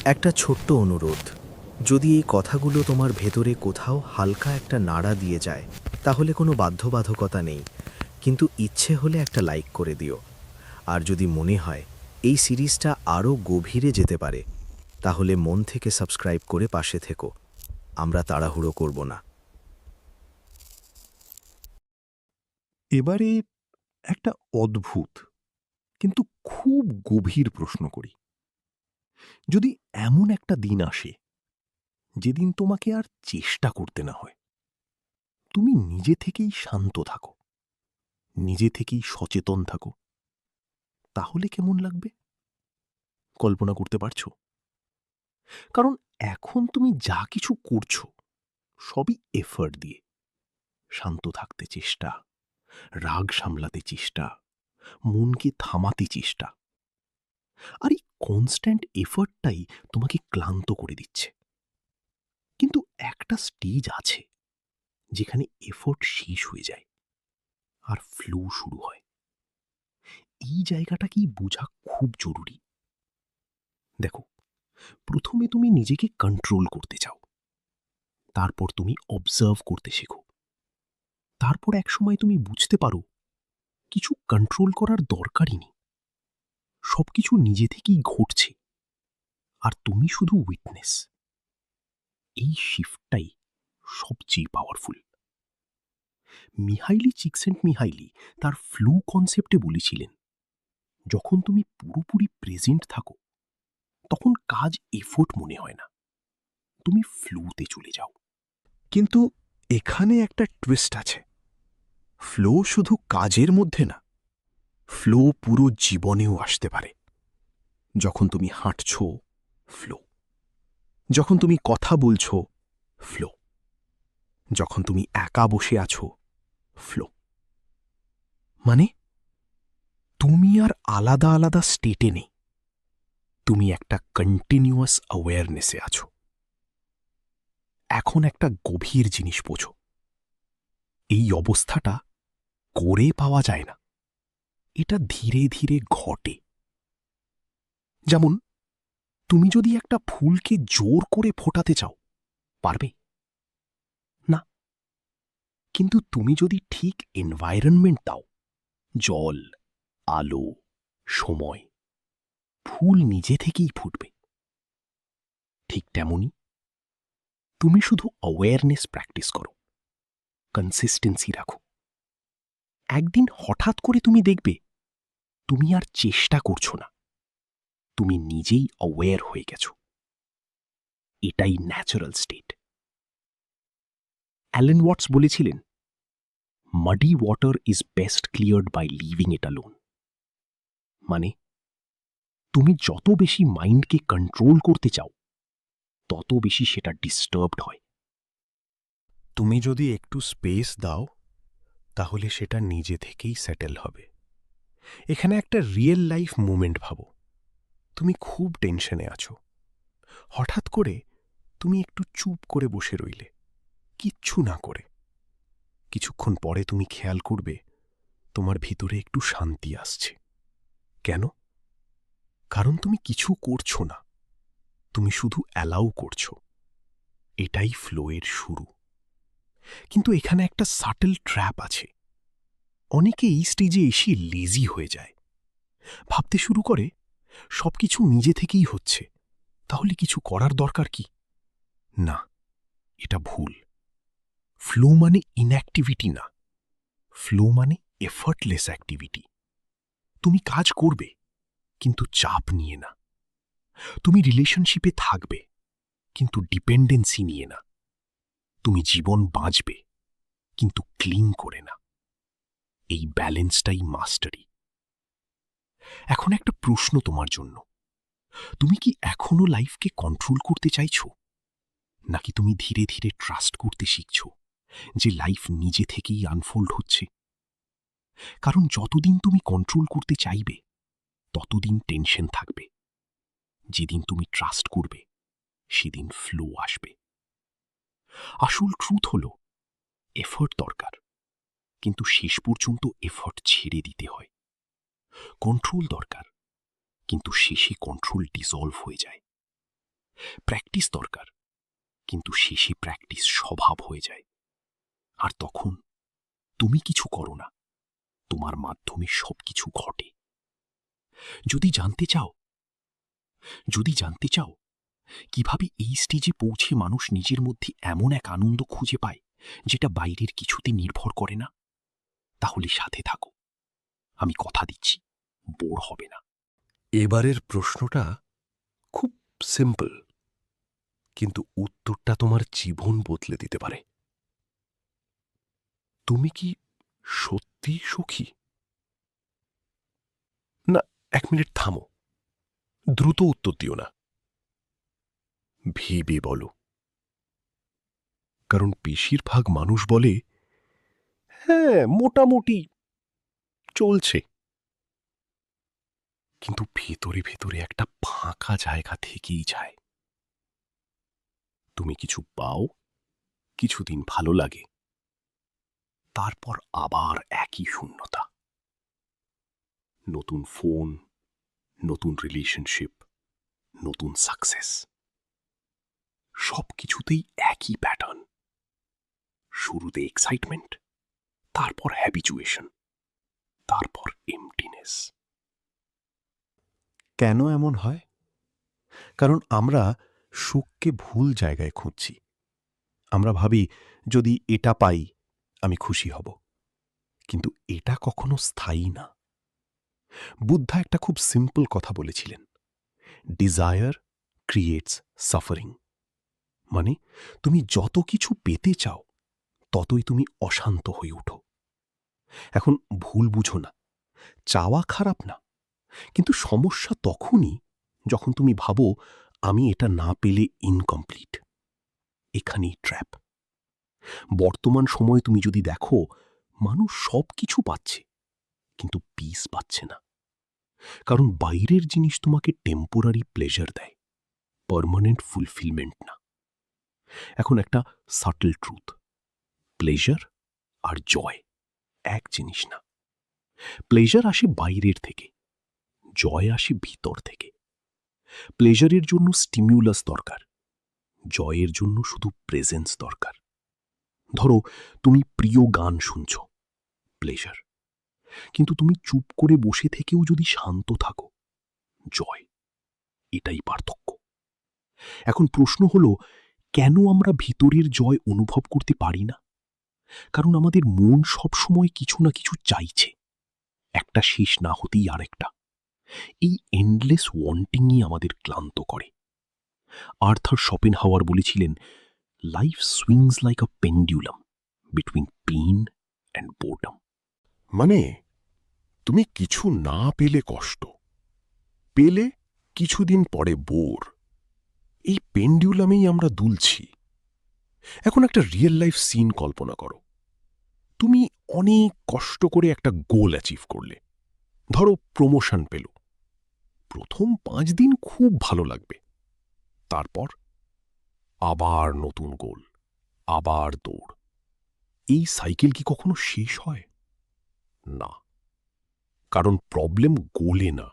একটা ছোট্ট অনুরোধ, যদি এই কথাগুলো তোমার ভেতরে কোথাও হালকা একটা নাড়া দিয়ে যায়, তাহলে কোনো বাধ্যবাধকতা নেই, কিন্তু ইচ্ছে হলে একটা লাইক করে দিও। আর যদি মনে হয় এই সিরিজটা আরও গভীরে যেতে পারে, তাহলে মন থেকে সাবস্ক্রাইব করে পাশে থেকো। আমরা তাড়াহুড়ো করব না। এবারে একটা অদ্ভুত কিন্তু খুব গভীর প্রশ্ন করি। যদি এমন একটা দিন আসে যেদিন তোমাকে আর চেষ্টা করতে না হয়, তুমি নিজে থেকেই শান্ত থাকো, নিজে থেকেই সচেতন থাকো, তাহলে কেমন লাগবে? কল্পনা করতে পারছো? কারণ এখন তুমি যা কিছু করছো সবই এফর্ট দিয়ে। শান্ত থাকতে চেষ্টা, রাগ সামলাতে চেষ্টা, মনকে থামাতে চেষ্টা। আর এই কনস্ট্যান্ট এফর্টটাই তোমাকে ক্লান্ত করে দিচ্ছে। কিন্তু একটা স্টেজ আছে যেখানে এফোর্ট শেষ হয়ে যায় আর ফ্লো শুরু হয়। এই জায়গাটাকেই বোঝা খুব জরুরি। দেখো, প্রথমে তুমি নিজেকে কন্ট্রোল করতে চাও, তারপর তুমি অবজার্ভ করতে শেখো, তারপর একসময় তুমি বুঝতে পারো কিছু কন্ট্রোল করার দরকারই নেই, সবকিছু নিজে থেকেই ঘটছে আর তুমি শুধু উইটনেস। এই শিফটটাই সবচেয়ে পাওয়ারফুল। মিহাইলি চিকসেন্ট-মিহাইলি তার ফ্লু কনসেপ্টে বলেছিলেন, যখন তুমি পুরোপুরি প্রেজেন্ট থাকো তখন কাজ এফোর্ট মনে হয় না, তুমি ফ্লোতে চলে যাও। কিন্তু এখানে একটা টুইস্ট আছে। ফ্লো শুধু কাজের মধ্যে না, ফ্লো পুরো জীবনেও আসতে পারে। যখন তুমি হাঁটছো, ফ্লো। যখন তুমি কথা বলছো, ফ্লো। যখন তুমি একা বসে আছো, ফ্লো। মানে তুমি আর আলাদা আলাদা স্টেটে নেই, তুমি একটা কন্টিনিউয়াস অ্যাওয়ারনেসে আছো। এখন একটা গভীর জিনিস বোঝো, এই অবস্থাটা করে পাওয়া যায় না, এটা ধীরে ধীরে ঘটে। যেমন তুমি যদি একটা ফুলকে জোর করে ফোটাতে চাও, পারবে না। কিন্তু তুমি যদি ঠিক এনভায়রনমেন্ট দাও, জল, আলো, সময়, ফুল নিজে থেকেই ফুটবে। ঠিক তেমনি তুমি শুধু অ্যাওয়ারনেস প্র্যাকটিস করো, কনসিস্টেন্সি রাখো। একদিন হঠাৎ করে তুমি দেখবে তুমি আর চেষ্টা করছো না, তুমি নিজেই অ্যাওয়ার হয়ে গেছো। এটাই ন্যাচারাল স্টেট। অ্যালেন ওয়াটস বলেছিলেন, muddy water is best cleared by leaving it alone. মানে তুমি যত বেশি মাইন্ডকে কন্ট্রোল করতে চাও, তত বেশি সেটা ডিস্টার্বড হয়। তুমি যদি একটু স্পেস দাও, তাহলে সেটা নিজে থেকেই সেটেল হবে। এখানে একটা রিয়েল লাইফ মুমেন্ট ভাবো। তুমি খুব টেনশনে আছো, হঠাৎ করে তুমি একটু চুপ করে বসে রইলে, কিচ্ছু না করে। কিছুক্ষণ পরে তুমি খেয়াল করবে তোমার ভিতরে একটু শান্তি আসছে। কেন? কারণ তুমি কিছু করছো না, তুমি শুধু অ্যালাউ করছো। এটাই ফ্লোয়ের শুরু। কিন্তু এখানে একটা সাটল ট্র্যাপ আছে। অনেকে এই স্টেজে এসে লেজি হয়ে যায়, ভাবতে শুরু করে সবকিছু নিজে থেকেই হচ্ছে, তাহলে কিছু করার দরকার কি? না, এটা ভুল। ফ্লো মানে ইনঅ্যাক্টিভিটি না, ফ্লো মানে এফর্টলেস অ্যাক্টিভিটি। তুমি কাজ করবে কিন্তু চাপ নিয়ে না, তুমি রিলেশনশিপে থাকবে কিন্তু ডিপেন্ডেন্সি নিয়ে না, তুমি জীবন বাঁচবে কিন্তু ক্লিং করে না। এই ব্যালেন্সটাই মাস্টারি। এখন একটা প্রশ্ন তোমার জন্য, তুমি কি এখনো লাইফকে কন্ট্রোল করতে চাইছো, নাকি তুমি ধীরে ধীরে ট্রাস্ট করতে শিখছো যে লাইফ নিজে থেকেই আনফোল্ড হচ্ছে? কারণ যতদিন তুমি কন্ট্রোল করতে চাইবে, ততদিন টেনশন থাকবে। যেদিন তুমি ট্রাস্ট করবে, সেদিন ফ্লো আসবে। আসল ট্রুথ হলো, এফর্ট দরকার, কিন্তু শেষ পর্যন্ত এফর্ট ছেড়ে দিতে হয়। কন্ট্রোল দরকার, কিন্তু শেষে কন্ট্রোল ডিসলভ হয়ে যায়। প্র্যাকটিস দরকার, কিন্তু শেষে প্র্যাকটিস স্বভাব হয়ে যায়। আর তখন তুমি কিছু করো না, তোমার মাধ্যমে সবকিছু ঘটে। যদি জানতে চাও কিভাবে এই স্টেজে পৌঁছে মানুষ নিজের মধ্যে এমন এক আনন্দ খুঁজে পায় যেটা বাইরের কিছুতে নির্ভর করে না, তাহলে সাথে থাকো। আমি কথা দিচ্ছি, বোর হবে না। এবারের প্রশ্নটা খুব সিম্পল, কিন্তু উত্তরটা তোমার জীবন বদলে দিতে পারে। তুমি কি সত্যি সুখী? না, 1 মিনিট থামো, দ্রুত উত্তর দিও না, ভেবে বলো। কারণ বেশিরভাগ মানুষ বলে, হ্যাঁ, মোটামুটি চলছে, কিন্তু ভেতরে ভেতরে একটা ফাঁকা জায়গা থেকেই যায়। তুমি কিছু পাও, কিছুদিন ভালো লাগে, তারপর আবার একই শূন্যতা। নতুন ফোন, নতুন রিলেশনশিপ, নতুন সাকসেস, সব কিছুতেই একই প্যাটার্ন। শুরুতে এক্সাইটমেন্ট, তারপর হ্যাবিচুয়েশন, তারপর এমটিনেস। কেন এমন হয়? কারণ আমরা সুখকে ভুল জায়গায় খুঁজছি। আমরা ভাবি, যদি এটা পাই আমি খুশি হব, কিন্তু এটা কখনো স্থায়ী না। বুদ্ধা একটা খুব সিম্পল কথা বলেছিলেন, ডিজায়ার ক্রিয়েটস সাফারিং। মানে, তুমি যত কিছু পেতে চাও ততই তুমি অশান্ত হয়ে উঠো। এখন ভুল বুঝো না, চাওয়া খারাপ না, কিন্তু সমস্যা তখনই যখন তুমি ভাবো আমি এটা না পেলে ইনকমপ্লিট। এখানেই ট্র্যাপ। বর্তমান সময়ে তুমি যদি দেখো, মানুষ সব কিছু পাচ্ছে, কিন্তু পিস পাচ্ছে না। কারণ বাইরের জিনিস তোমাকে টেম্পোরারি প্লেজার দেয়, পার্মানেন্ট ফুলফিলমেন্ট না। এখন একটা সাটল ট্রুথ, প্লেজার আর জয় এক জিনিস না। প্লেজার আসে বাইরের থেকে, জয় আসে ভিতর থেকে। প্লেজারের জন্য স্টিমিউলাস দরকার, জয়ের জন্য শুধু প্রেজেন্স দরকার। ধরো, তুমি প্রিয় গান শুনছ, প্লেজার। কিন্তু তুমি চুপ করে বসে থেকেও যদি শান্ত থাকো, জয়। এটাই পার্থক্য। এখন প্রশ্ন হলো, কেন আমরা ভিতরের জয় অনুভব করতে পারি না? কারণ আমাদের মন সবসময় কিছু না কিছু চাইছে, একটা শেষ না হতেই আরেকটা। এই এন্ডলেস ওয়ান্টিংই আমাদের ক্লান্ত করে। আর্থার শপেনহাওয়ার বলেছিলেন, life swings like a pendulum between pain and boredom. মানে, তুমি কিছু না পেলে কষ্ট, পেলে কিছুদিন পরে বোর। এই পেন্ডুলামেই আমরা দুলছি। এখন একটা রিয়েল লাইফ সিন কল্পনা করো। তুমি অনেক কষ্ট করে একটা গোল অ্যাচিভ করলে, ধরো প্রমোশন পেল। প্রথম 5 দিন খুব ভালো লাগবে, তারপর আবার নতুন গোল, আবার দৌড়। এই সাইকেল কি কখনো শেষ হয়? না, কারণ প্রবলেম গোলে না,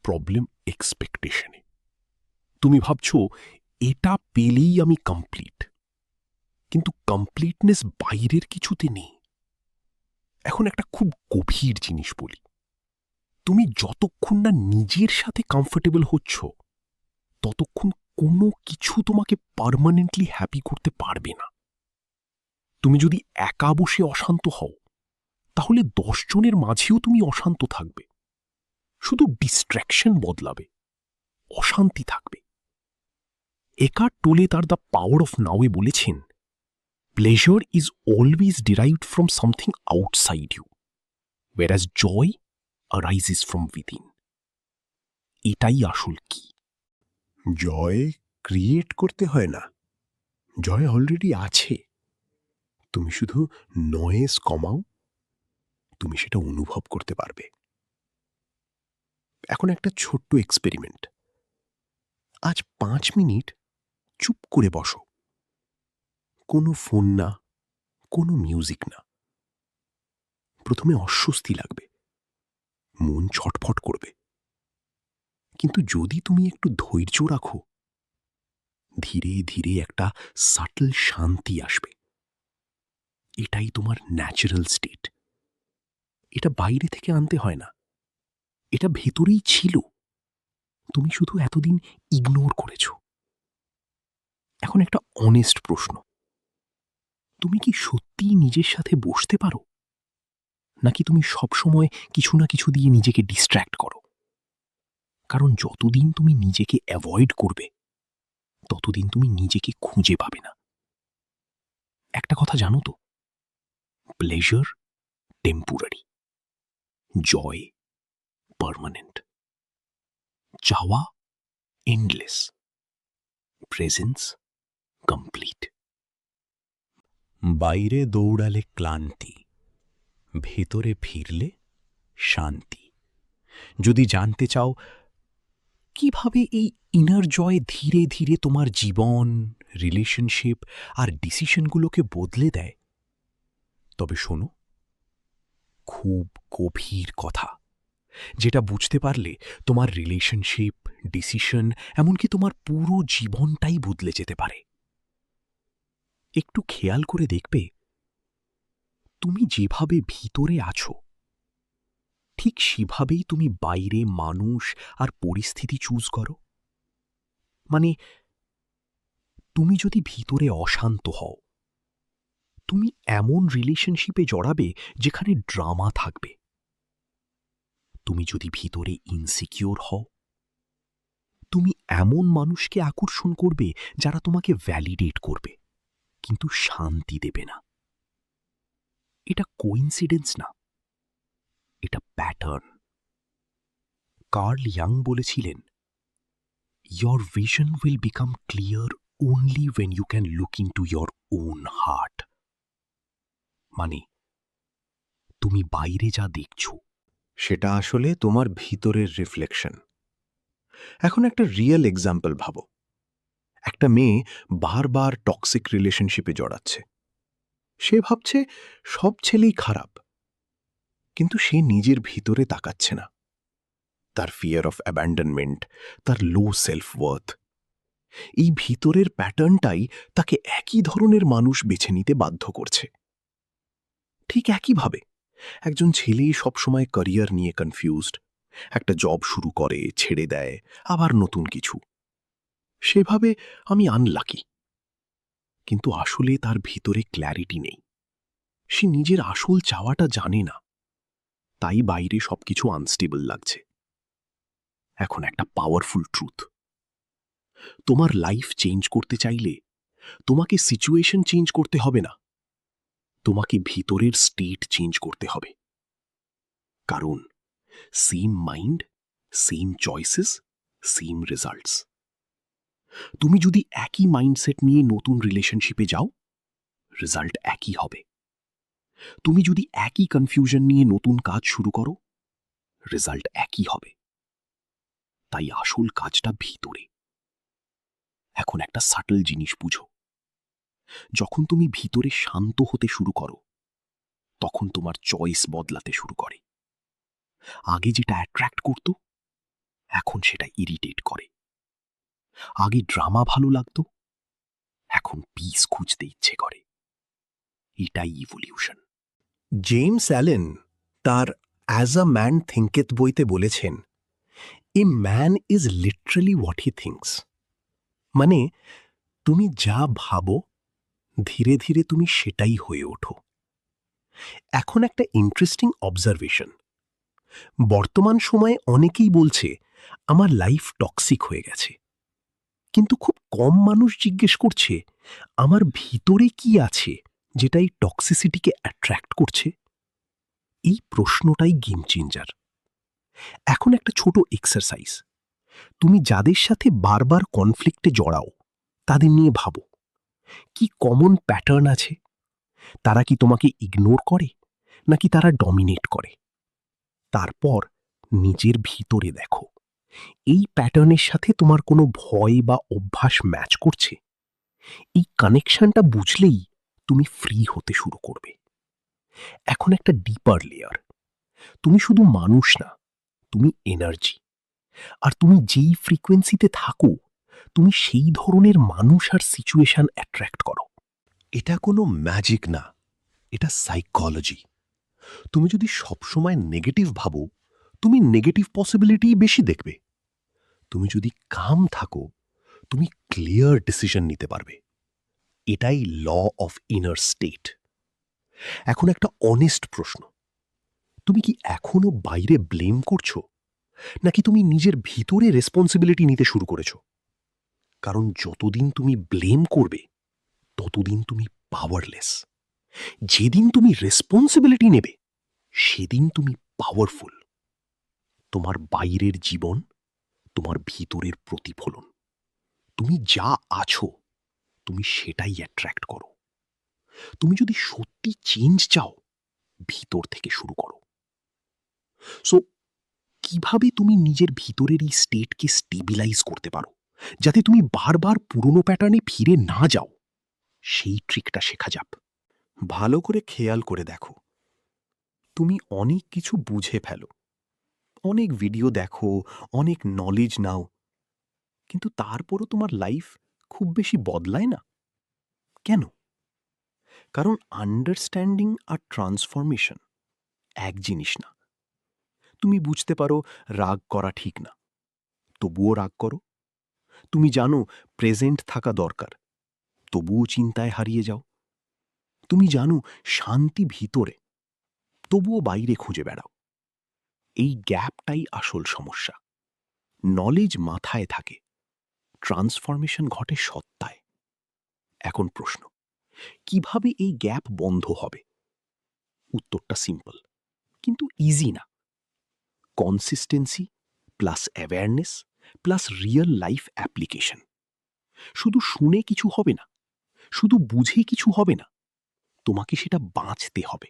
প্রবলেম এক্সপেকটেশনে। তুমি ভাবছ এটা পেলেই আমি কমপ্লিট, কিন্তু কমপ্লিটনেস বাইরের কিছুতে নেই। এখন একটা খুব গভীর জিনিস বলি, তুমি যতক্ষণ না নিজের সাথে কমফোর্টেবল হচ্ছ, ততক্ষণ কোনো কিছু তোমাকে পার্মানেন্টলি হ্যাপি করতে পারবে না। তুমি যদি একা বসে অশান্ত হও, তাহলে 10 জনের মাঝেও তুমি অশান্ত থাকবে। শুধু ডিস্ট্র্যাকশন বদলাবে, অশান্তি থাকবে। একার্ট টোলে তার দ্য পাওয়ার অফ নাওয়ে বলেছেন, pleasure is always derived from something outside you, whereas joy arises from within. এটাই আসল কি। জয় ক্রিয়েট করতে হয় না, জয় অলরেডি আছে। তুমি শুধু নয়েজ কমাও, তুমি সেটা অনুভব করতে পারবে। এখন একটা ছোট্ট এক্সপেরিমেন্ট। আজ 5 মিনিট চুপ করে বসো, কোনো ফোন না, কোনো মিউজিক না। প্রথমে অস্বস্তি লাগবে, মন ছটফট করবে, কিন্তু যদি তুমি একটু ধৈর্য রাখো, ধীরে ধীরে একটা সাটল শান্তি আসবে। এটাই তোমার ন্যাচারাল স্টেট। এটা বাইরে থেকে আনতে হয় না, এটা ভেতরেই ছিল, তুমি শুধু এতদিন ইগনোর করেছ। এখন একটা অনেস্ট প্রশ্ন, তুমি কি সত্যিই নিজের সাথে বসতে পারো, নাকি তুমি সবসময় কিছু না কিছু দিয়ে নিজেকে ডিস্ট্র্যাক্ট করো? কারণ যতদিন তুমি নিজেকে অ্যাভয়েড করবে, ততদিন তুমি নিজেকে খুঁজে পাবে না। একটা কথা জানো তো, প্লেজার টেম্পোরারি, জয় পার্মানেন্ট, চাওয়া এন্ডলেস, প্রেজেন্স কমপ্লিট। বাইরে দৌড়ালে ক্লান্তি, ভেতরে ফিরলে শান্তি। যদি জানতে চাও কিভাবে এই ইনার জয় ধীরে ধীরে তোমার জীবন, রিলেশনশিপ আর ডিসিশনগুলোকে বদলে দেয়, তবে শোনো, খুব গভীর কথা, যেটা বুঝতে পারলে তোমার রিলেশনশিপ, ডিসিশন, এমনকি তোমার পুরো জীবনটাই বদলে যেতে পারে। একটু খেয়াল করে দেখবে, তুমি যেভাবে ভিতরে আছো, ঠিক সেভাবেই তুমি বাইরে মানুষ আর পরিস্থিতি চুজ করো। মানে, তুমি যদি ভিতরে অশান্ত হও, তুমি এমন রিলেশনশিপে জড়াবে যেখানে ড্রামা থাকবে। তুমি যদি ভিতরে ইনসিকিউর হও, তুমি এমন মানুষকে আকর্ষণ করবে যারা তোমাকে ভ্যালিডেট করবে কিন্তু শান্তি দেবে না। এটা কোইন্সিডেন্স না, এটা প্যাটার্ন। কার্ল ইয়াং বলেছিলেন, "Your vision will become clear only when you can look into your own heart." মানে, তুমি বাইরে যা দেখছো সেটা আসলে তোমার ভিতরের রিফ্লেকশন। এখন একটা রিয়েল এক্সাম্পল ভাবো। একটা মেয়ে বারবার টক্সিক রিলেশনশিপে জড়াচ্ছে। সে ভাবছে সব ছেলেই খারাপ, কিন্তু সে নিজের ভিতরে তাকাচ্ছে না। তার ফিয়ার অফ অ্যাবান্ডনমেন্ট, তার লো সেলফ ওয়ার্থ, এই ভিতরের প্যাটার্নটাই তাকে একই ধরনের মানুষ বেছে নিতে বাধ্য করছে। ঠিক একইভাবে একজন ছেলে সবসময় ক্যারিয়ার নিয়ে কনফিউজড, একটা জব শুরু করে, ছেড়ে দেয়, আবার নতুন কিছু। সেভাবে আমি আনলাকি, কিন্তু আসলে তার ভিতরে ক্ল্যারিটি নেই। সে নিজের আসল চাওয়াটা জানে না, তাই বাইরে সবকিছু আনস্টেবল লাগছে। এখন একটা পাওয়ারফুল ট্রুথ, তোমার লাইফ চেঞ্জ করতে চাইলে তোমাকে সিচুয়েশন চেঞ্জ করতে হবে না, তোমাকে ভিতরের স্টেট চেঞ্জ করতে হবে। কারণ same mind, same choices, same results. তুমি যদি একই মাইন্ডসেট নিয়ে নতুন রিলেশনশিপে যাও, রেজাল্ট একই হবে। তুমি যদি একই কনফিউশন নিয়ে নতুন কাজ শুরু করো, রেজাল্ট একই হবে। তাই আসল কাজটা ভিতরে। এখন একটা সাটল জিনিস বুঝো, যখন তুমি ভিতরে শান্ত হতে শুরু করো, তখন তোমার চয়েস বদলাতে শুরু করে। আগে যেটা অ্যাট্রাক্ট করত, এখন সেটা ইরিটেট করে। আগে ড্রামা ভালো লাগতো, এখন পিস খুঁজতে ইচ্ছে করে। এটাই ইভলিউশন। জেমস অ্যালেন তার অ্যাজ আ ম্যান থিঙ্কেথ বইতে বলেছেন, a man is literally what he thinks. মানে, তুমি যা ভাবো ধীরে ধীরে তুমি সেটাই হয়ে ওঠো। এখন একটা ইন্টারেস্টিং অবজারভেশন, বর্তমান সময়ে অনেকেই বলছে আমার লাইফ টক্সিক হয়ে গেছে, কিন্তু খুব কম মানুষ জিজ্ঞেস করছে আমার ভিতরে কি আছে যেটা এই টক্সিসিটিকে অ্যাট্রাক্ট করছে। এই প্রশ্নটাই গেম চেঞ্জার। এখন একটা ছোট এক্সারসাইজ, তুমি যাদের সাথে বারবার কনফ্লিক্টে জড়াও তাদের নিয়ে ভাবো, কি কমন প্যাটার্ন আছে? তারা কি তোমাকে ইগনোর করে, নাকি তারা ডমিনেট করে? তারপর নিজের ভিতরে দেখো, এই প্যাটার্নের সাথে তোমার কোনো ভয় বা অভ্যাস ম্যাচ করছে? এই কানেকশনটা বুঝলেই তুমি ফ্রি হতে শুরু করবে। এখন একটা ডিপার লেয়ার, তুমি শুধু মানুষ না, তুমি এনার্জি। আর তুমি যেই ফ্রিকোয়েন্সিতে থাকো, তুমি সেই ধরনের মানুষ আর সিচুয়েশন অ্যাট্রাক্ট করো। এটা কোনো ম্যাজিক না, এটা সাইকোলজি। তুমি যদি সবসময় নেগেটিভ ভাবো, তুমি নেগেটিভ পসিবিলিটি বেশি দেখবে। তুমি যদি কাম থাকো, তুমি ক্লিয়ার ডিসিশন নিতে পারবে। এটাই ল অফ ইনার স্টেট। এখন একটা অনেস্ট প্রশ্ন, তুমি কি এখনো বাইরে ব্লেম করছো, নাকি তুমি নিজের ভিতরে রেসপন্সিবিলিটি নিতে শুরু করেছো? কারণ যতদিন তুমি ব্লেম করবে, ততদিন তুমি পাওয়ারলেস। যেদিন তুমি রেসপন্সিবিলিটি নেবে, সেদিন তুমি পাওয়ারফুল। তোমার বাইরের জীবন তোমার ভিতরের প্রতিফলন। তুমি যা আছো, তুমি সেটাই অ্যাট্রাক্ট করো। তুমি যদি সত্যি চেঞ্জ চাও, ভিতর থেকে শুরু করো। সো কিভাবে তুমি নিজের ভিতরের এই স্টেটকে স্টেবিলাইজ করতে পারো, যাতে তুমি বারবার পুরনো প্যাটার্নে ফিরে না যাও, সেই ট্রিকটা শেখা যাক। ভালো করে খেয়াল করে দেখো, তুমি অনেক কিছু বুঝে ফেলো, অনেক ভিডিও দেখো, অনেক নলেজ নাও, কিন্তু তারপরও তোমার লাইফ খুব বেশি বদলায় না। কেন? কারণ আন্ডারস্ট্যান্ডিং আর ট্রান্সফরমেশন এক জিনিস না। তুমি বুঝতে পারো রাগ করা ঠিক না, তবুও রাগ করো। তুমি জানো প্রেজেন্ট থাকা দরকার, তবুও চিন্তায় হারিয়ে যাও। তুমি জানো শান্তি ভিতরে, তবুও বাইরে খুঁজে বেড়াও। এই গ্যাপটাই আসল সমস্যা। নলেজ মাথায় থাকে, ট্রান্সফরমেশন ঘটে সত্তায়। এখন প্রশ্ন, কিভাবে এই গ্যাপ বন্ধ হবে? উত্তরটা সিম্পল, কিন্তু ইজি না। Consistency plus awareness plus real life application. শুধু শুনে কিছু হবে না, শুধু বুঝে কিছু হবে না, তোমাকে সেটা বাঁচতে হবে।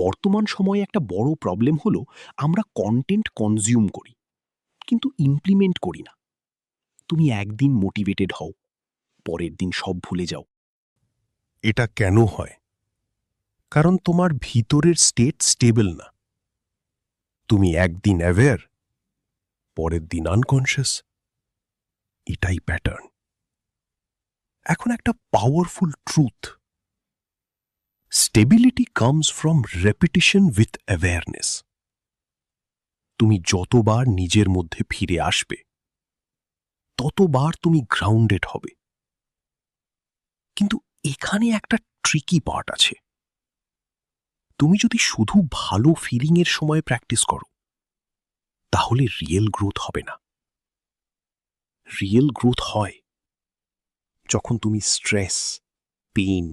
বর্তমান সময়ে একটা বড় প্রবলেম হলো, আমরা কন্টেন্ট কনজিউম করি, কিন্তু ইমপ্লিমেন্ট করি না। তুমি একদিন মোটিভেটেড হও, পরের দিন সব ভুলে যাও। এটা কেন হয়? কারণ তোমার ভিতরের স্টেট স্টেবল না। তুমি একদিন অ্যাওয়্যার, পরের দিন আনকনশিয়াস। এটাই প্যাটার্ন। এখন একটা powerful truth, stability comes from রেপিটিশন with awareness. তুমি যতবার নিজের মধ্যে ফিরে আসবে, ততবার তুমি গ্রাউন্ডেড হবে। কিন্তু এখানে একটা ট্রিকি পার্ট আছে। তুমি যদি শুধু ভালো ফিলিংয়ের সময় প্র্যাকটিস করো, তাহলে রিয়েল গ্রোথ হবে না। রিয়েল গ্রোথ হয় যখন তুমি স্ট্রেস, পেইন,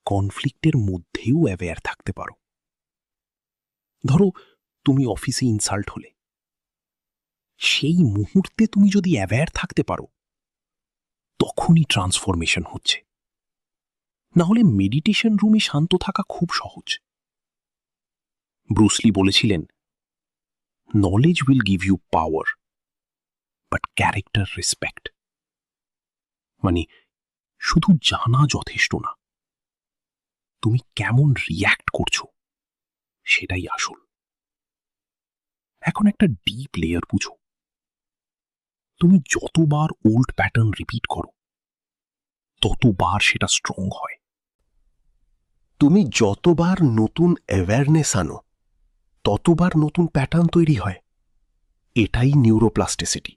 কনফ্লিক্টের মধ্যেও অ্যাওয়্যার থাকতে পারো। ধরো তুমি অফিসে ইনসাল্ট হলে, সেই মুহূর্তে তুমি যদি অ্যাওয়্যার থাকতে পারো, তখনই ট্রান্সফরমেশন হচ্ছে। না হলে মেডিটেশন রুমে শান্ত থাকা খুব সহজ। ব্রুসলি বলেছিলেন, knowledge will give you power, but character respect. মানে শুধু জানা যথেষ্ট না, তুমি কেমন রিয়্যাক্ট করছো সেটাই আসল। এখন একটা ডিপ লেয়ার বুঝো, তুমি যতবার ওল্ড প্যাটার্ন রিপিট করো, ততবার সেটা স্ট্রং হয়। তুমি যতবার নতুন অ্যাওয়ারনেস আনো, ততবার নতুন প্যাটার্ন তৈরি হয়। এটাই নিউরোপ্লাস্টিসিটি।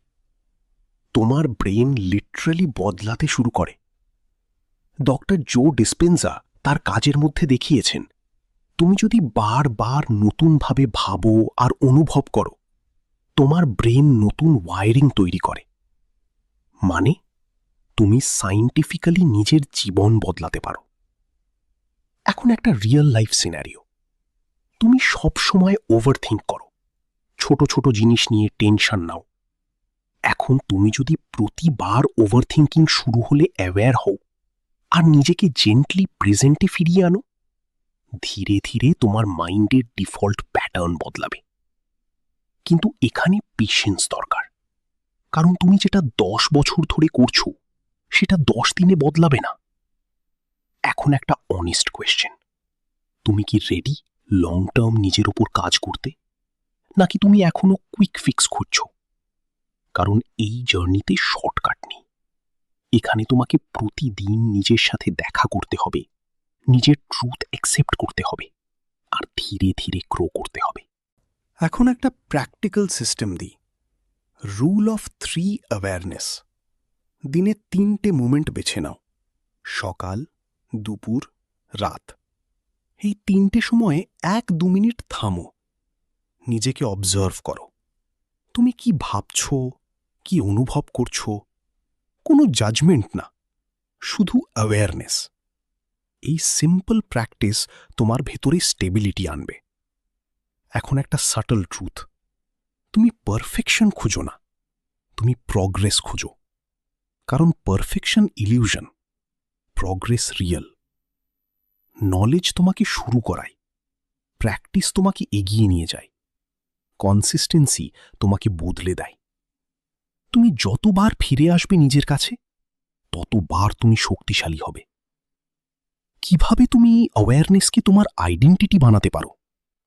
তোমার ব্রেন লিটারালি বদলাতে শুরু করে। ডক্টর জো ডিসপেনজা তার কাজের মধ্যে দেখিয়েছেন, তুমি যদি বারবার নতুনভাবে ভাবো আর অনুভব করো, তোমার ব্রেন নতুন ওয়ারিং তৈরি করে। মানে তুমি সায়েন্টিফিক্যালি নিজের জীবন বদলাতে পারো। এখন একটা রিয়েল লাইফ সিনারিও। তুমি সব সময় ওভারথিঙ্ক করো, ছোট ছোট জিনিস নিয়ে টেনশন নাও। এখন তুমি যদি প্রতিবার ওভারথিঙ্কিং শুরু হলে অ্যাওয়্যার হও আর নিজেকে জেন্টলি প্রেজেন্টে ফিরিয়ে আনো, ধীরে ধীরে তোমার মাইন্ডের ডিফল্ট প্যাটার্ন বদলাবে। কিন্তু এখানে পেশেন্স দরকার, কারণ তুমি যেটা 10 বছর ধরে করছো, সেটা 10 দিনে বদলাবে না। এখন একটা অনেস্ট কোয়েশ্চেন, তুমি কি রেডি লং টার্ম নিজের ওপর কাজ করতে, নাকি তুমি এখনো কুইক ফিক্স খুঁজছো? কারণ এই জার্নিতে শর্টকাট নেই। এখানে তোমাকে প্রতিদিন নিজের সাথে দেখা করতে হবে, নিজের ট্রুথ অ্যাকসেপ্ট করতে হবে, আর ধীরে ধীরে গ্রো করতে হবে। এখন একটা প্র্যাকটিক্যাল সিস্টেম দিই। Rule of 3 awareness. দিনে 3টে মোমেন্ট বেছে নাও, সকাল, দুপুর, রাত। এই 3টে সময়ে 1-2 মিনিট থামো, নিজেকে অবজার্ভ করো। তুমি কি ভাবছ, কি অনুভব করছো? কোনো জাজমেন্ট না, শুধু অ্যাওয়ারনেস। এই সিম্পল প্র্যাকটিস তোমার ভেতরে স্টেবিলিটি আনবে। এখন একটা সাটল ট্রুথ, তুমি পারফেকশন খুঁজো না, তুমি প্রগ্রেস খুঁজো। কারণ perfection illusion, progress real. Knowledge তোমাকে শুরু করায়, প্র্যাকটিস তোমাকে এগিয়ে নিয়ে যায়, কনসিস্টেন্সি তোমাকে বদলে দেয়। তুমি যতবার ফিরে আসবে নিজের কাছে, ততবার তুমি শক্তিশালী হবে। কিভাবে তুমি অ্যাওয়ারনেসকে তোমার আইডেন্টিটি বানাতে পারো,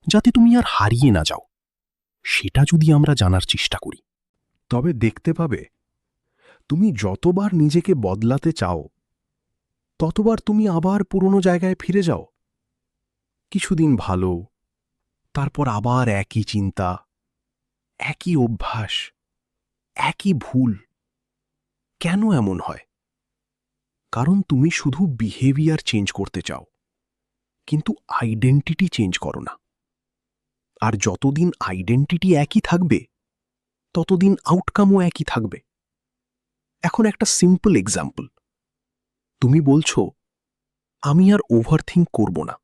যাতে তুমি আর হারিয়ে না যাও, সেটা যদি আমরা জানার চেষ্টা করি, তবে দেখতে পাবে তুমি যতবার নিজেকে বদলাতে চাও, ততবার তুমি আবার পুরনো জায়গায় ফিরে যাও। কিছুদিন ভালো, তারপর আবার একই চিন্তা, একই অভ্যাস, একই ভুল। কেন এমন হয়? কারণ তুমি শুধু বিহেভিয়ার চেঞ্জ করতে চাও, কিন্তু আইডেন্টিটি চেঞ্জ করো না। আর যতদিন আইডেন্টিটি একই থাকবে, ততদিন আউটকামও একই থাকবে। এখন একটা সিম্পল এক্সাম্পল। তুমি বলছো, আমি আর ওভারথিঙ্ক করব না,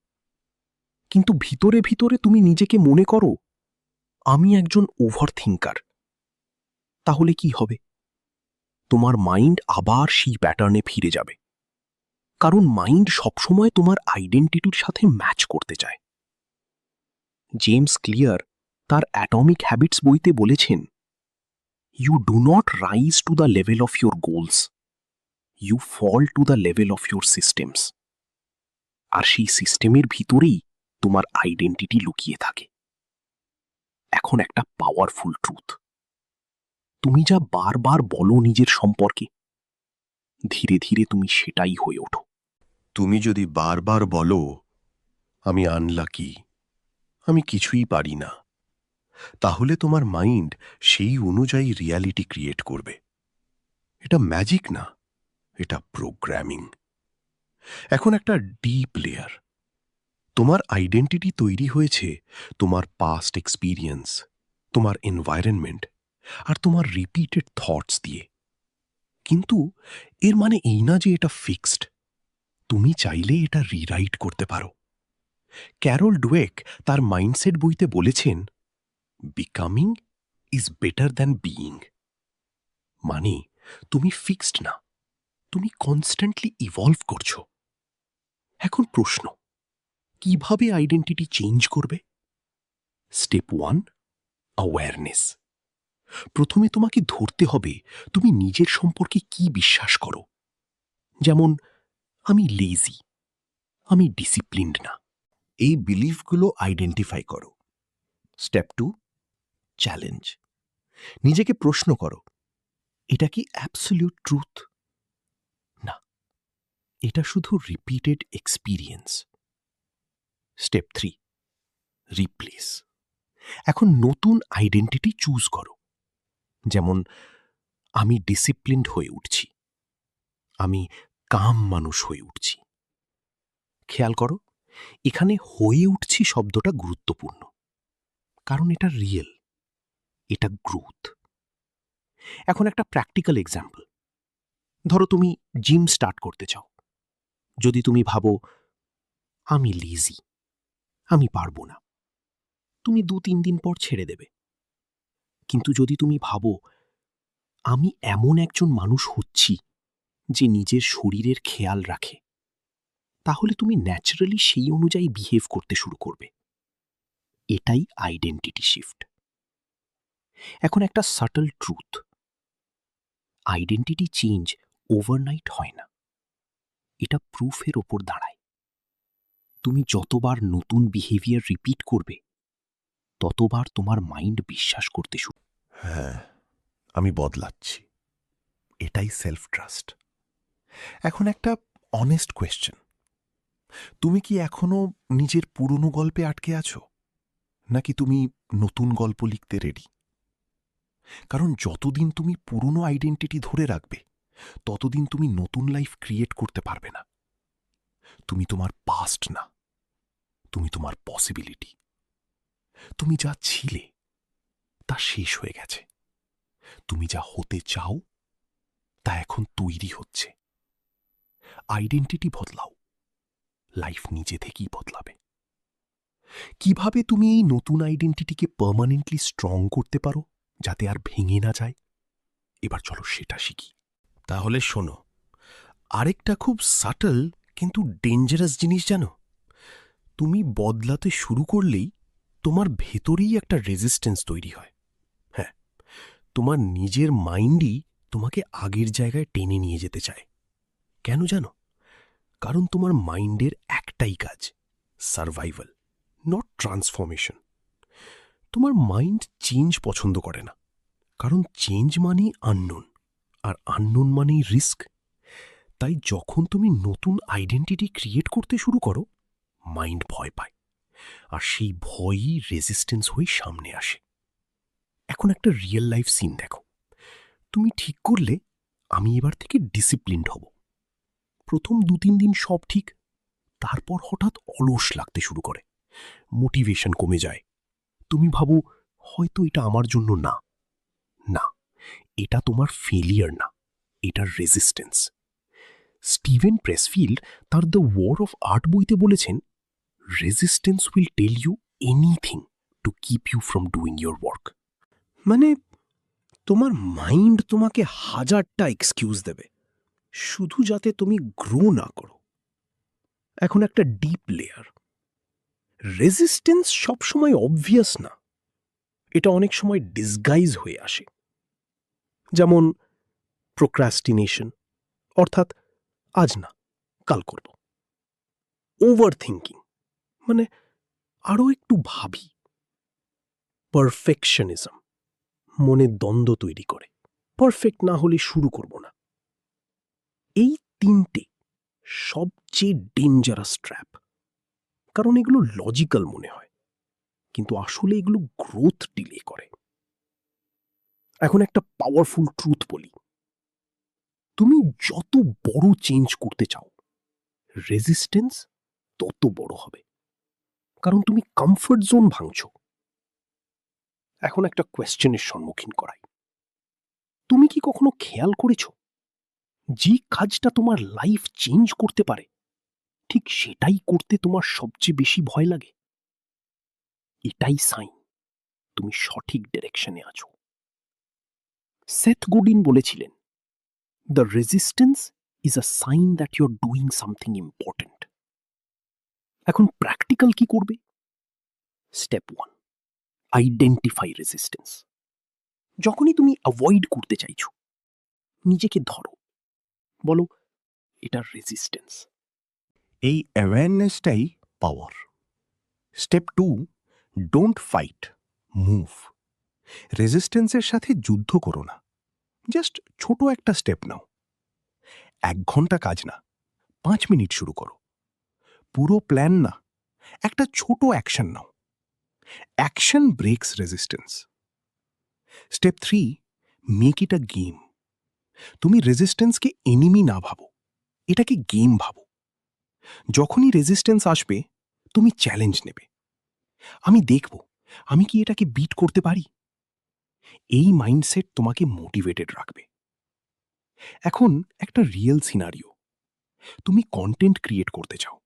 কিন্তু ভিতরে ভিতরে তুমি নিজেকে মনে করো, আমি একজন ওভারথিঙ্কার। তাহলে কি হবে? তোমার মাইন্ড আবার সেই প্যাটার্নে ফিরে যাবে, কারণ মাইন্ড সবসময় তোমার আইডেন্টিটির সাথে ম্যাচ করতে চায়। জেমস ক্লিয়ার তার অ্যাটমিক হ্যাবিটস বইতে বলেছেন, you do not rise to the level of your goals, you fall to the level of your systems. আর সেই সিস্টেমের ভিতরেই তোমার আইডেন্টিটি লুকিয়ে থাকে। এখন একটা পাওয়ারফুল ট্রুথ, তুমি যা বারবার বলো নিজের সম্পর্কে, ধীরে ধীরে তুমি সেটাই হয়ে ওঠো। তুমি যদি বারবার বলো, আমি আনলাকি, আমি কিছুই পারি না, তাহলে তোমার মাইন্ড সেই অনুযায়ী রিয়ালিটি ক্রিয়েট করবে। এটা ম্যাজিক না, এটা প্রোগ্রামিং। এখন একটা ডিপ লেয়ার। তোমার আইডেন্টিটি তৈরি হয়েছে তোমার পাস্ট এক্সপিরিয়েন্স, তোমার এনভায়রনমেন্ট আর তোমার রিপিটেড থটস দিয়ে। কিন্তু এর মানে এই না যে এটা ফিক্সড। তুমি চাইলে এটা রিরাইট করতে পারো। ক্যারল ডুয়েক তার মাইন্ডসেট বইতে বলেছেন, becoming is better than being. মানে তুমি ফিক্সড না, তুমি কনস্ট্যান্টলি ইভলভ করছো। এখন প্রশ্ন, কিভাবে আইডেন্টিটি চেঞ্জ করবে? Step 1, awareness. প্রথমে তোমাকে ধরতে হবে তুমি নিজের সম্পর্কে কি বিশ্বাস করো। যেমন, আমি লেজি, আমি ডিসিপ্লিনড না। এই বিলিফগুলো আইডেন্টিফাই করো। Step 2, challenge. নিজেকে প্রশ্ন করো, এটা কি অ্যাবসলিউট ট্রুথ? না, এটা শুধু রিপিটেড এক্সপিরিয়েন্স। Step 3, replace. এখন নতুন আইডেন্টিটি চুজ করো। যেমন, আমি ডিসিপ্লিনড হয়ে উঠছি, আমি কাম মানুষ হয়ে উঠছি। খেয়াল করো, এখানে হয়ে উঠছি শব্দটা গুরুত্বপূর্ণ, কারণ এটা রিয়েল, এটা গ্রোথ। এখন একটা প্র্যাকটিক্যাল এক্সাম্পল। ধরো তুমি জিম স্টার্ট করতে চাও। যদি তুমি ভাবো, আমি লেজি, আমি পারবো না, তুমি 2-3 দিন পর ছেড়ে দেবে। কিন্তু যদি তুমি ভাবো, আমি এমন একজন মানুষ হচ্ছি যে নিজের শরীরের খেয়াল রাখে, তাহলে তুমি ন্যাচারালি সেই অনুযায়ী বিহেভ করতে শুরু করবে। এটাই আইডেন্টিটি শিফট। এখন একটা subtle truth, identity change overnight হয় না, এটা প্রুফের ওপর দাঁড়ায়। তুমি যতবার নতুন বিহেভিয়ার রিপিট করবে, ততবার তোমার মাইন্ড বিশ্বাস করতে শুরু। হ্যাঁ, আমি বদলাচ্ছি। এটাই সেলফ ট্রাস্ট। এখন একটা অনেস্ট কোয়েশ্চেন, তুমি কি এখনো নিজের পুরনো গল্পে আটকে আছো, নাকি তুমি নতুন গল্প লিখতে রেডি? কারণ যতদিন তুমি পুরনো আইডেন্টিটি ধরে রাখবে, ততদিন তুমি নতুন লাইফ ক্রিয়েট করতে পারবে না। তুমি তোমার পাস্ট না, তুমি তোমার পসিবিলিটি। তুমি যা ছিলে তা শেষ হয়ে গেছে। তুমি যা হতে চাও তা এখন তৈরি হচ্ছে। আইডেন্টিটি বদলাও, লাইফ নিজে থেকেই বদলাবে। কিভাবে তুমি এই নতুন আইডেন্টিটিকে পার্মানেন্টলি স্ট্রং করতে পারো, যাতে আর ভেঙে না যায়, এবার চলো সেটা শিখি। তাহলে শোনো, আরেকটা খুব সাটল কিন্তু ডেঞ্জারাস জিনিস জানো, তুমি বদলাতে শুরু করলেই তোমার ভেতরেই একটা রেজিস্ট্যান্স তৈরি হয়। হ্যাঁ, তোমার নিজের মাইন্ডই তোমাকে আগের জায়গায় টেনে নিয়ে যেতে চায়। কেন জানো? কারণ তোমার মাইন্ডের একটাই কাজ, সারভাইভাল, নট ট্রান্সফরমেশন। তোমার মাইন্ড চেঞ্জ পছন্দ করে না, কারণ চেঞ্জ মানেই আননোন, আর আননোন মানেই রিস্ক। তাই যখন তুমি নতুন আইডেন্টিটি ক্রিয়েট করতে শুরু করো, মাইন্ড ভয় পায়, আর সেই ভয়ই রেজিস্ট্যান্স হয়ে সামনে আসে। এখন একটা রিয়েল লাইফ সিন দেখো। তুমি ঠিক করলে আমি এবার থেকে ডিসিপ্লিনড হব। প্রথম 2-3 দিন সব ঠিক, তারপর হঠাৎ অলস লাগতে শুরু করে, মোটিভেশন কমে যায়। তুমি ভাবো হয়তো এটা আমার জন্য না। না, এটা তোমার ফেলিয়ার না, এটার রেজিস্ট্যান্স। স্টিভেন প্রেসফিল্ড তার দ্য ওয়ার অফ আর্ট বইতে বলেছেন, resistance will tell you anything to keep you from doing your work. মানে তোমার মাইন্ড তোমাকে হাজারটা এক্সকিউজ দেবে, শুধু যাতে তুমি গ্রো না করো। এখন একটা ডিপ লেয়ার, রেজিস্ট্যান্স সবসময় অবভিয়াস না, এটা অনেক সময় ডিসগাইজ হয়ে আসে। যেমন প্রোক্রাস্টিনেশন, অর্থাৎ আজ না কাল করব। ওভার থিঙ্কিং, মানে আরও একটু ভাবি। পারফেকশনিজম, মনে দ্বন্দ্ব তৈরি করে, পারফেক্ট না হলে শুরু করব না। এই 3টে সবচেয়ে ডেঞ্জারাস ট্র্যাপ, কারণ এগুলো লজিক্যাল মনে হয়, কিন্তু আসলে এগুলো গ্রোথ ডিলে করে। এখন একটা পাওয়ারফুল ট্রুথ বলি, তুমি যত বড় চেঞ্জ করতে চাও, রেজিস্ট্যান্স তত বড় হবে, কারণ তুমি কমফর্ট জোন ভাঙছ। এখন একটা কোয়েশ্চেনের সম্মুখীন করাই, তুমি কি কখনো খেয়াল করেছ যে কাজটা তোমার লাইফ চেঞ্জ করতে পারে, ঠিক সেটাই করতে তোমার সবচেয়ে বেশি ভয় লাগে? এটাই সাইন তুমি সঠিক ডিরেকশনে আছো। সেথ গোডিন বলেছিলেন, the resistance is a sign that you are doing something important. এখন প্র্যাকটিক্যাল কি করবে? Step 1, identify resistance. যখনই তুমি অ্যাভয়েড করতে চাইছো, নিজেকে ধরো, বলো এটা রেজিস্ট্যান্স। এই অ্যাওয়ারনেসটাই power. Step 2, don't fight, move. রেজিস্ট্যান্সের সাথে যুদ্ধ করো না, জাস্ট ছোট একটা স্টেপ নাও। 1 ঘন্টা কাজ না, 5 মিনিট শুরু করো। পুরো প্ল্যান না, একটা ছোট action now. Action ব্রেকস resistance. Step 3, make it a game. তুমি রেজিস্ট্যান্সকে এনিমি না ভাবো, এটাকে গেম ভাবো। যখনই রেজিস্ট্যান্স আসবে, তুমি চ্যালেঞ্জ নেবে। আমি দেখব আমি কি এটাকে বিট করতে পারি। এই মাইন্ডসেট তোমাকে মোটিভেটেড রাখবে। এখন একটা রিয়েল সিনারিও, তুমি কন্টেন্ট ক্রিয়েট করতে চাও,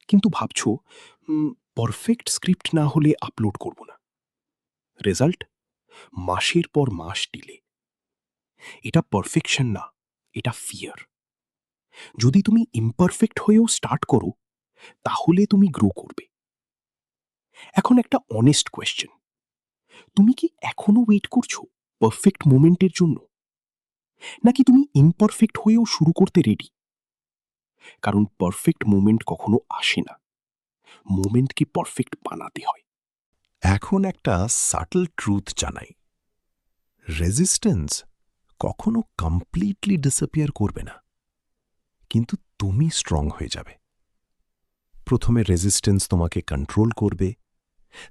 কিন্তু ভাবছো পারফেক্ট স্ক্রিপ্ট না হলে আপলোড করব না। রেজাল্ট, মাসের পর মাস ডিলে। এটা পারফেকশন না, এটা ফিয়ার। যদি তুমি ইমপারফেক্ট হয়েও স্টার্ট করো, তাহলে তুমি গ্রো করবে। এখন একটা অনেস্ট কোয়েশ্চেন, তুমি কি এখনো ওয়েট করছো পারফেক্ট মোমেন্টের জন্য, নাকি তুমি ইমপারফেক্ট হয়েও শুরু করতে রেডি? কারণ পারফেক্ট মোমেন্ট কখনো আসে না, মোমেন্টকে পারফেক্ট বানাতে হয়। এখন একটা সাটল ট্রুথ জানাই, রেজিস্ট্যান্স কখনো কমপ্লিটলি ডিসঅ্যাপিয়ার করবে না, কিন্তু তুমি স্ট্রং হয়ে যাবে। প্রথমে রেজিস্ট্যান্স তোমাকে কন্ট্রোল করবে,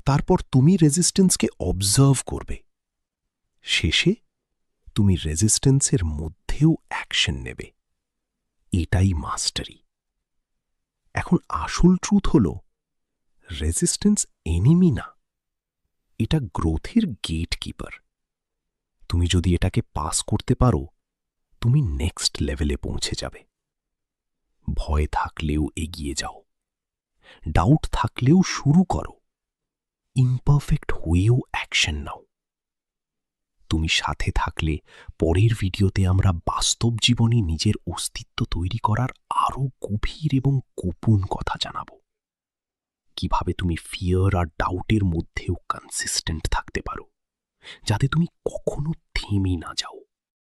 তারপর তুমি রেজিস্ট্যান্সকে অবজার্ভ করবে, শেষে তুমি রেজিস্ট্যান্সের মধ্যেও অ্যাকশন নেবে। এটাই মাস্টারি। এখন আসল ট্রুথ হল, রেজিস্ট্যান্স এনিমি না, এটা গ্রোথের গেট কিপার। তুমি যদি এটাকে পাস করতে পারো, তুমি নেক্সট লেভেলে পৌঁছে যাবে। ভয় থাকলেও এগিয়ে যাও, ডাউট থাকলেও শুরু করো, ইমপারফেক্ট হয়েও অ্যাকশন নাও। তুমি সাথে থাকলে পরের ভিডিওতে আমরা বাস্তব জীবনে নিজের অস্তিত্ব তৈরি করার আরও গভীর এবং গোপন কথা জানাব। কিভাবে তুমি ফিয়ার আর ডাউটের মধ্যেও কনসিস্টেন্ট থাকতে পারো, যাতে তুমি কখনো থেমে না যাও।